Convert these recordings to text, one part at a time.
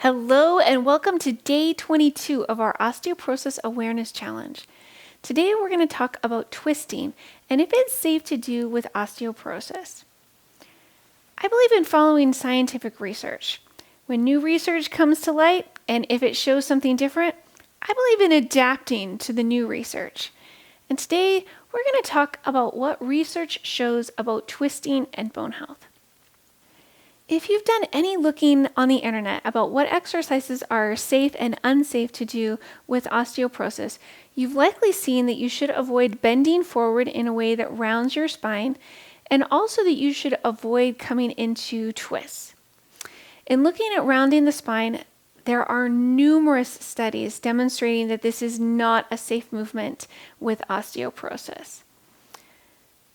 Hello and welcome to day 22 of our Osteoporosis Awareness Challenge. Today we're going to talk about twisting and if it's safe to do with osteoporosis. I believe in following scientific research. When new research comes to light and if it shows something different, I believe in adapting to the new research. And today we're going to talk about what research shows about twisting and bone health. If you've done any looking on the internet about what exercises are safe and unsafe to do with osteoporosis, you've likely seen that you should avoid bending forward in a way that rounds your spine, and also that you should avoid coming into twists. In looking at rounding the spine, there are numerous studies demonstrating that this is not a safe movement with osteoporosis.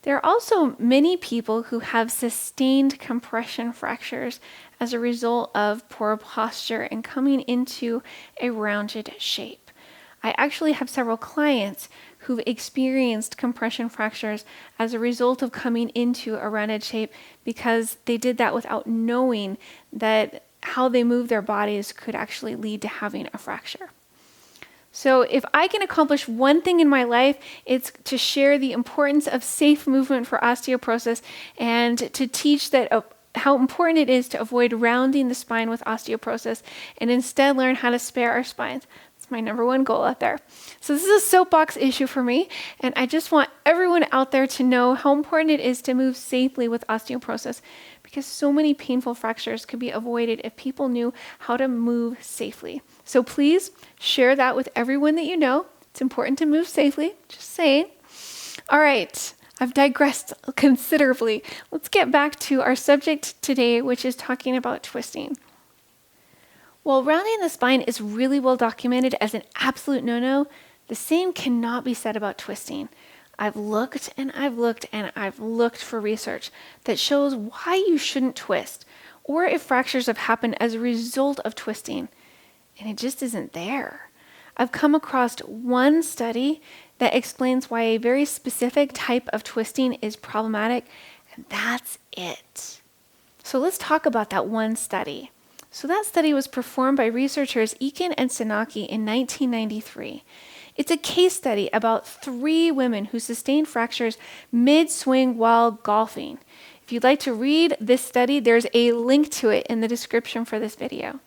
There are also many people who have sustained compression fractures as a result of poor posture and coming into a rounded shape. I actually have several clients who've experienced compression fractures as a result of coming into a rounded shape because they did that without knowing that how they move their bodies could actually lead to having a fracture. So if I can accomplish one thing in my life, it's to share the importance of safe movement for osteoporosis and to teach that how important it is to avoid rounding the spine with osteoporosis and instead learn how to spare our spines. That's my number one goal out there. So this is a soapbox issue for me, and I just want everyone out there to know how important it is to move safely with osteoporosis because so many painful fractures could be avoided if people knew how to move safely. So please share that with everyone that you know. It's important to move safely, just saying. All right, I've digressed considerably. Let's get back to our subject today, which is talking about twisting. While rounding the spine is really well documented as an absolute no-no, the same cannot be said about twisting. I've looked and I've looked and I've looked for research that shows why you shouldn't twist or if fractures have happened as a result of twisting. And it just isn't there. I've come across one study that explains why a very specific type of twisting is problematic, and that's it. So let's talk about that one study. So that study was performed by researchers Eakin and Sanaki in 1993. It's a case study about 3 women who sustained fractures mid-swing while golfing. If you'd like to read this study, there's a link to it in the description for this video.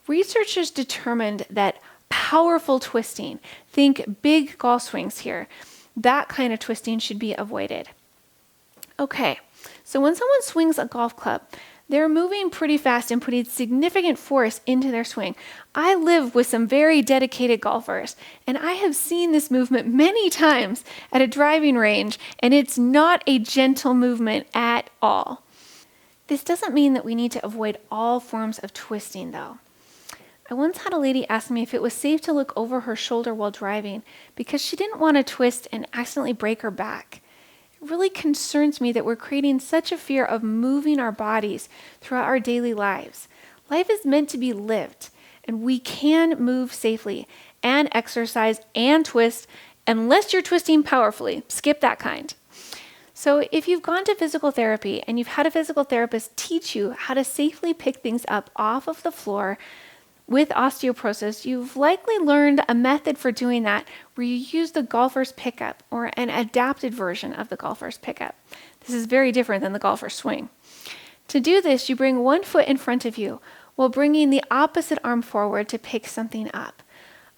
Researchers determined that powerful twisting, think big golf swings here, that kind of twisting should be avoided. Okay, so when someone swings a golf club, they're moving pretty fast and putting significant force into their swing. I live with some very dedicated golfers, and I have seen this movement many times at a driving range, and it's not a gentle movement at all. This doesn't mean that we need to avoid all forms of twisting, though. I once had a lady ask me if it was safe to look over her shoulder while driving because she didn't want to twist and accidentally break her back. It really concerns me that we're creating such a fear of moving our bodies throughout our daily lives. Life is meant to be lived, and we can move safely and exercise and twist unless you're twisting powerfully. Skip that kind. So if you've gone to physical therapy and you've had a physical therapist teach you how to safely pick things up off of the floor, with osteoporosis, you've likely learned a method for doing that where you use the golfer's pickup or an adapted version of the golfer's pickup. This is very different than the golfer's swing. To do this, you bring one foot in front of you while bringing the opposite arm forward to pick something up.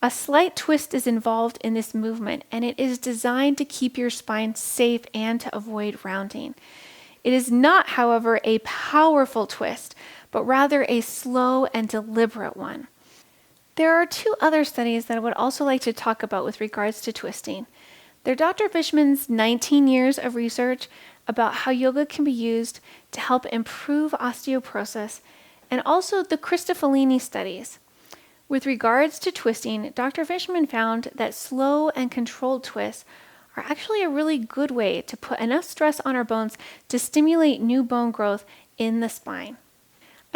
A slight twist is involved in this movement, and it is designed to keep your spine safe and to avoid rounding. It is not, however, a powerful twist, but rather a slow and deliberate one. There are 2 other studies that I would also like to talk about with regards to twisting. They're Dr. Fishman's 19 years of research about how yoga can be used to help improve osteoporosis, and also the Cristofellini studies. With regards to twisting, Dr. Fishman found that slow and controlled twists are actually a really good way to put enough stress on our bones to stimulate new bone growth in the spine.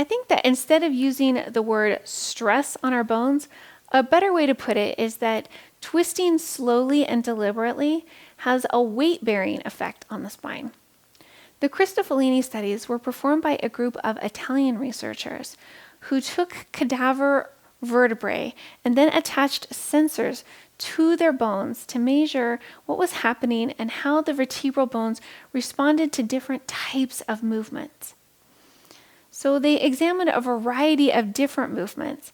I think that instead of using the word stress on our bones, a better way to put it is that twisting slowly and deliberately has a weight-bearing effect on the spine. The Cristofellini studies were performed by a group of Italian researchers who took cadaver vertebrae and then attached sensors to their bones to measure what was happening and how the vertebral bones responded to different types of movements. So they examined a variety of different movements,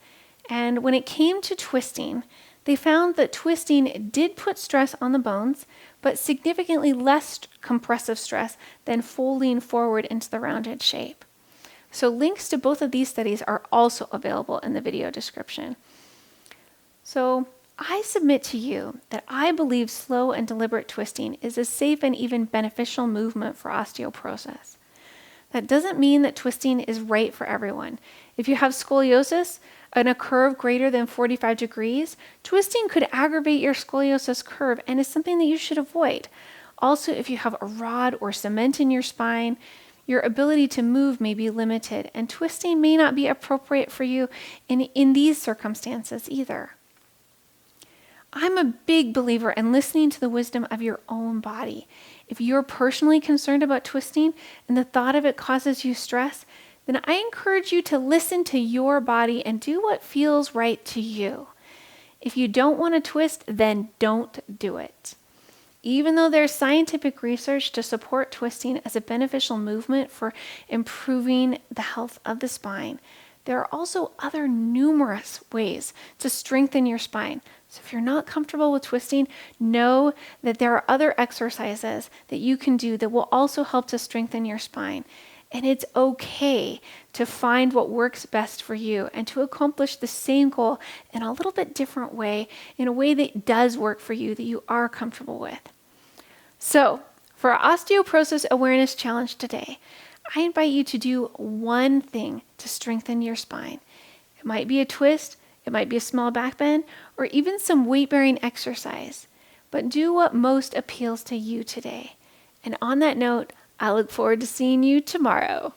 and when it came to twisting, they found that twisting did put stress on the bones, but significantly less compressive stress than folding forward into the rounded shape. So links to both of these studies are also available in the video description. So I submit to you that I believe slow and deliberate twisting is a safe and even beneficial movement for osteoporosis. That doesn't mean that twisting is right for everyone. If you have scoliosis and a curve greater than 45 degrees, twisting could aggravate your scoliosis curve and is something that you should avoid. Also, if you have a rod or cement in your spine, your ability to move may be limited, and twisting may not be appropriate for you in these circumstances either. I'm a big believer in listening to the wisdom of your own body. If you're personally concerned about twisting and the thought of it causes you stress, then I encourage you to listen to your body and do what feels right to you. If you don't want to twist, then don't do it. Even though there's scientific research to support twisting as a beneficial movement for improving the health of the spine, there are also other numerous ways to strengthen your spine. So if you're not comfortable with twisting, know that there are other exercises that you can do that will also help to strengthen your spine. And it's okay to find what works best for you and to accomplish the same goal in a little bit different way, in a way that does work for you, that you are comfortable with. So for our Osteoporosis Awareness Challenge today, I invite you to do one thing to strengthen your spine. It might be a twist, it might be a small back bend, or even some weight-bearing exercise. But do what most appeals to you today. And on that note, I look forward to seeing you tomorrow.